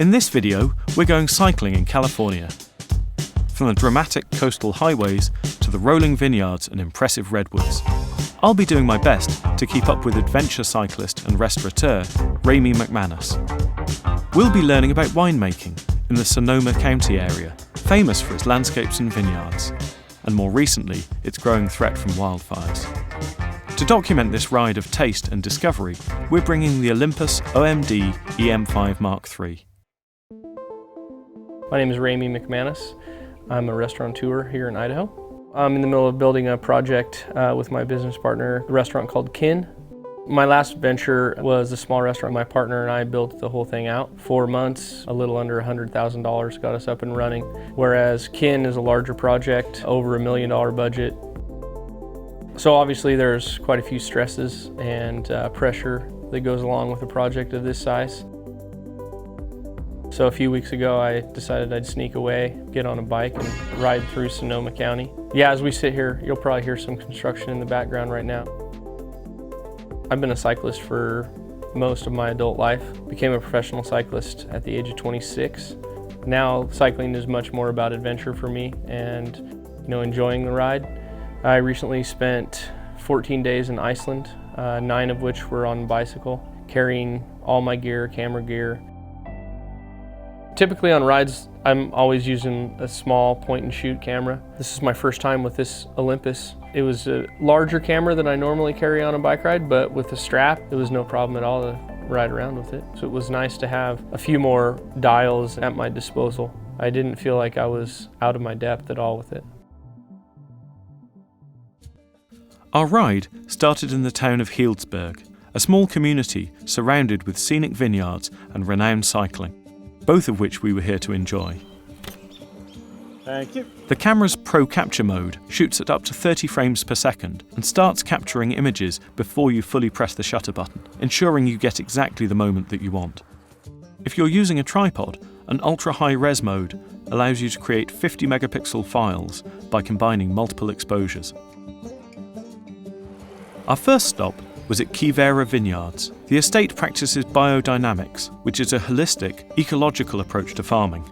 In this video, we're going cycling in California. From the dramatic coastal highways to the rolling vineyards and impressive redwoods. I'll be doing my best to keep up with adventure cyclist and restaurateur Ramey McManus. We'll be learning about winemaking in the Sonoma County area, famous for its landscapes and vineyards, and more recently, its growing threat from wildfires. To document this ride of taste and discovery, we're bringing the Olympus OMD E-M5 Mark III. My name is Ramey McManus. I'm a restaurateur here in Idaho. I'm in the middle of building a project with my business partner, a restaurant called Kin. My last venture was a small restaurant. My partner and I built the whole thing out. 4 months, a little under $100,000 got us up and running, whereas Kin is a larger project, over $1 million budget. So obviously there's quite a few stresses and pressure that goes along with a project of this size. So a few weeks ago I decided I'd sneak away, get on a bike and ride through Sonoma County. Yeah, as we sit here, you'll probably hear some construction in the background right now. I've been a cyclist for most of my adult life. Became a professional cyclist at the age of 26. Now cycling is much more about adventure for me and enjoying the ride. I recently spent 14 days in Iceland, 9 of which were on bicycle, carrying all my gear, camera gear. Typically on rides, I'm always using a small point-and-shoot camera. This is my first time with this Olympus. It was a larger camera than I normally carry on a bike ride, but with the strap, it was no problem at all to ride around with it. So it was nice to have a few more dials at my disposal. I didn't feel like I was out of my depth at all with it. Our ride started in the town of Healdsburg, a small community surrounded with scenic vineyards and renowned cycling, both of which we were here to enjoy. Thank you. The camera's Pro Capture mode shoots at up to 30 frames per second and starts capturing images before you fully press the shutter button, ensuring you get exactly the moment that you want. If you're using a tripod, an ultra-high res mode allows you to create 50 megapixel files by combining multiple exposures. Our first stop was at Kivera Vineyards. The estate practices biodynamics, which is a holistic, ecological approach to farming.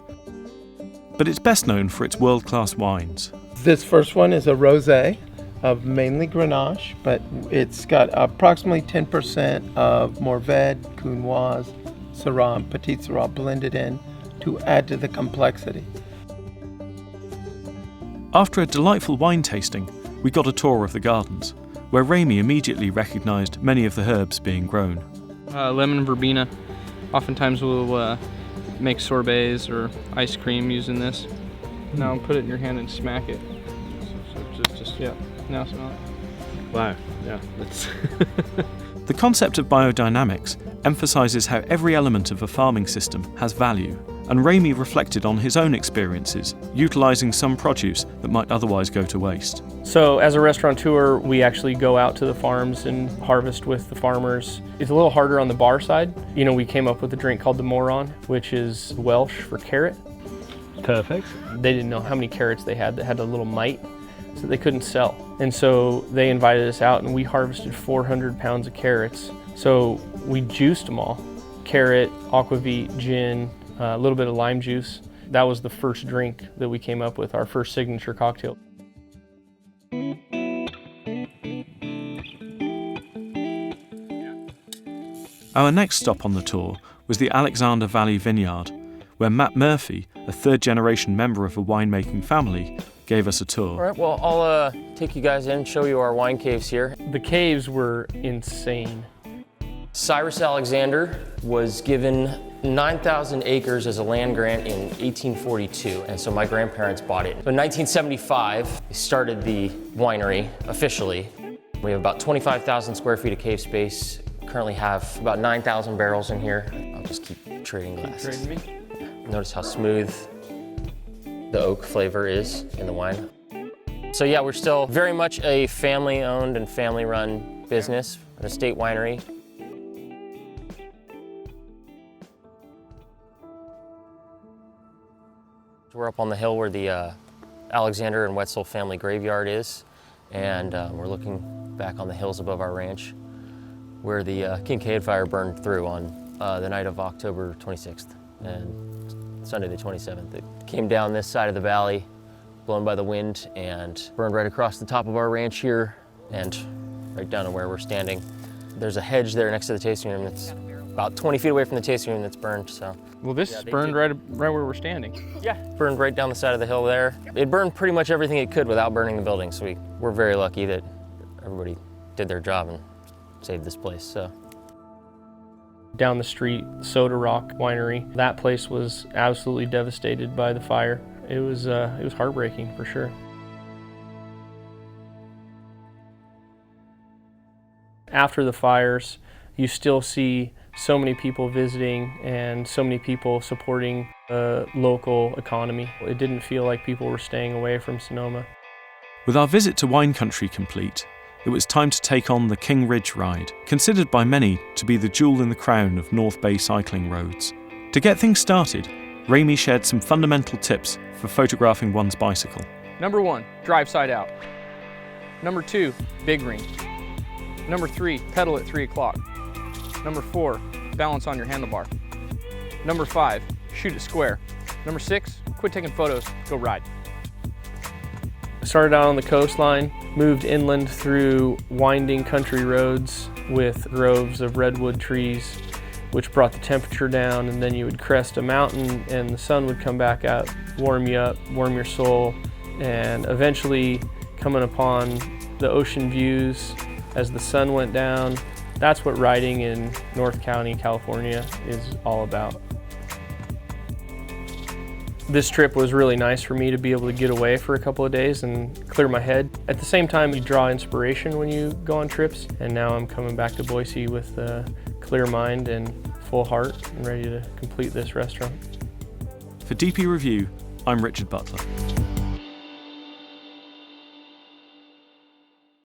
But it's best known for its world-class wines. This first one is a rosé of mainly Grenache, but it's got approximately 10% of Mourvedre, Counoise, Syrah, and Petit Syrah blended in to add to the complexity. After a delightful wine tasting, we got a tour of the gardens, where Ramey immediately recognised many of the herbs being grown. Lemon verbena. Oftentimes we'll make sorbets or ice cream using this. Now put it in your hand and smack it. So just yeah, now smell it. Wow, yeah, that's... The concept of biodynamics emphasises how every element of a farming system has value, and Ramey reflected on his own experiences, utilising some produce that might otherwise go to waste. So as a restaurateur, we actually go out to the farms and harvest with the farmers. It's a little harder on the bar side. We came up with a drink called the Moron, which is Welsh for carrot. Perfect. They didn't know how many carrots they had that had a little mite, so they couldn't sell. And so they invited us out and we harvested 400 pounds of carrots. So we juiced them all. Carrot, aquavit, gin, a little bit of lime juice. That was the first drink that we came up with, our first signature cocktail. Our next stop on the tour was the Alexander Valley Vineyard, where Matt Murphy, a third-generation member of a winemaking family, gave us a tour. All right, well, I'll take you guys in and show you our wine caves here. The caves were insane. Cyrus Alexander was given 9,000 acres as a land grant in 1842, and so my grandparents bought it. So in 1975, they started the winery officially. We have about 25,000 square feet of cave space. Currently have about 9,000 barrels in here. I'll just keep trading glasses. Notice how smooth the oak flavor is in the wine. So yeah, we're still very much a family-owned and family-run business, an estate winery. We're up on the hill where the Alexander and Wetzel family graveyard is, and we're looking back on the hills above our ranch where the Kincaid fire burned through on the night of October 26th. and Sunday the 27th. It came down this side of the valley, blown by the wind, and burned right across the top of our ranch here and right down to where we're standing. There's a hedge there next to the tasting room that's about 20 feet away from the tasting room that's burned, so. Well, this is burned right where we're standing. Yeah, burned right down the side of the hill there. It burned pretty much everything it could without burning the building, so we're very lucky that everybody did their job and saved this place, so. Down the street, Soda Rock Winery, that place was absolutely devastated by the fire. It was heartbreaking for sure. After the fires, you still see so many people visiting and so many people supporting the local economy. It didn't feel like people were staying away from Sonoma. With our visit to wine country complete, it was time to take on the King Ridge ride, considered by many to be the jewel in the crown of North Bay cycling roads. To get things started, Rami shared some fundamental tips for photographing one's bicycle. Number 1, drive side out. Number 2, big ring. Number 3, pedal at 3 o'clock. Number 4, balance on your handlebar. Number 5, shoot it square. Number 6, quit taking photos, go ride. Started out on the coastline, moved inland through winding country roads with groves of redwood trees, which brought the temperature down, and then you would crest a mountain and the sun would come back out, warm you up, warm your soul, and eventually coming upon the ocean views as the sun went down. That's what riding in North County, California is all about. This trip was really nice for me to be able to get away for a couple of days and clear my head. At the same time, you draw inspiration when you go on trips, and now I'm coming back to Boise with a clear mind and full heart and ready to complete this restaurant. For DP Review, I'm Richard Butler.